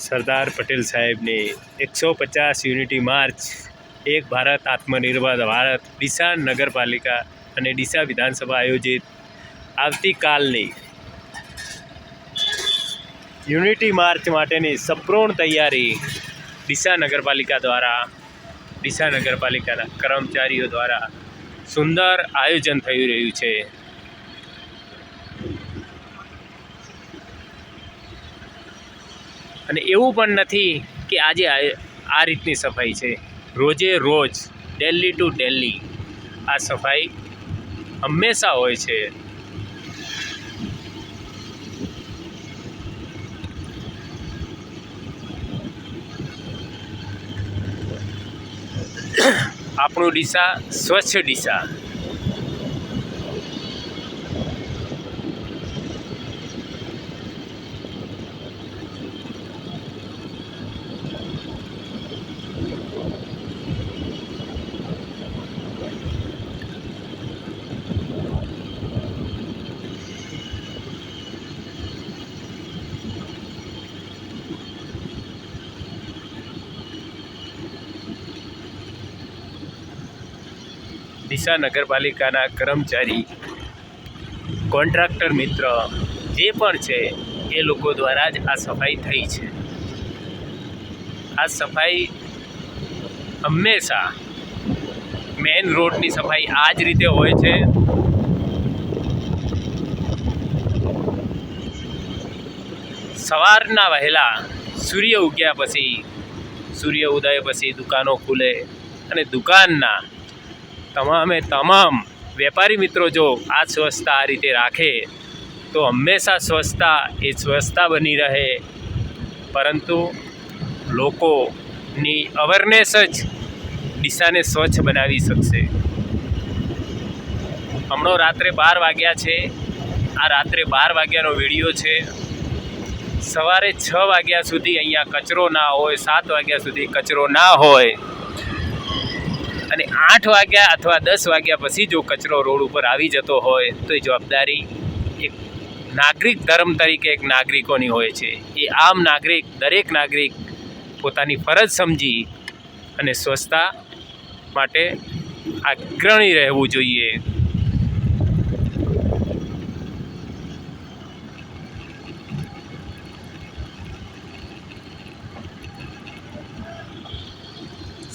સરદાર પટેલ સાહેબની 150 unity March, એક ભારત આત્મનિર્ભર ભારત, ડીસા નગરપાલિકા અને ડીસા વિધાનસભા આયોજિત આવતીકાલની યુનિટી માર્ચ માટેની સંપૂર્ણ તૈયારી ડીસા નગરપાલિકાના કર્મચારીઓ દ્વારા સુંદર આયોજન થઈ રહ્યું છે. અને એવું પણ નથી કે આજે આ રીતની સફાઈ છે, રોજે રોજ ડેલી ટુ ડેલી આ સફાઈ હંમેશા હોય છે. આપણું ડીસા સ્વચ્છ ડીસા. ડીસા નગરપાલિકાના કર્મચારી, કોન્ટ્રાક્ટર મિત્ર જે પણ છે એ લોકો દ્વારા જ આ સફાઈ થઈ છે. આ સફાઈ હંમેશા મેઇન રોડની સફાઈ આ જ રીતે હોય છે. સવારના વહેલા સૂર્ય ઉગ્યા પછી, સૂર્ય ઉદય પછી દુકાનો ખુલે અને દુકાનના તમામ વેપારી મિત્રો જો આ સ્વચ્છતા આ રીતે રાખે તો હંમેશા સ્વચ્છતા બની રહે. પરંતુ લોકોની અવેરનેસ જ ડીસાને સ્વચ્છ બનાવી શકશે. હમણાં રાત્રે 12 વાગ્યા છે. આ રાત્રે 12 વાગ્યાનો વિડીયો છે. સવારે 6 વાગ્યા સુધી અહીંયા કચરો ના હોય, 7 વાગ્યા સુધી કચરો ના હોય અને 8 વાગ્યા અથવા 10 વાગ્યા પછી જો કચરો રોડ ઉપર આવી જતો હોય તો એ જવાબદારી એક નાગરિક ધર્મ તરીકે એક નાગરિકોની હોય છે. એ આમ નાગરિક, દરેક નાગરિક પોતાની ફરજ સમજી અને સ્વચ્છતા માટે અગ્રણી રહેવું જોઈએ.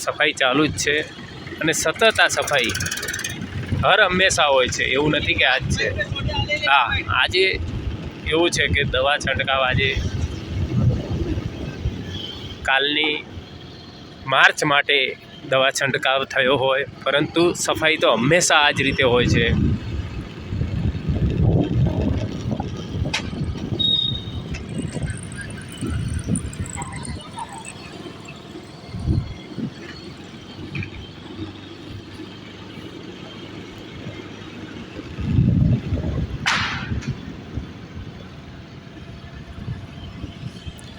સફાઈ ચાલુ જ છે અને સતત આ સફાઈ હર હંમેશા હોય છે, એવું નથી કે આજ છે. હા, આજે એવું છે કે દવા છંટકાવ આજે કાલની માર્ચ માટે દવા છંટકાવ થયો હોય, પરંતુ સફાઈ તો હંમેશા આ જ રીતે હોય છે.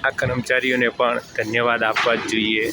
આ કર્મચારીઓને પણ ધન્યવાદ આપવા જ જોઈએ.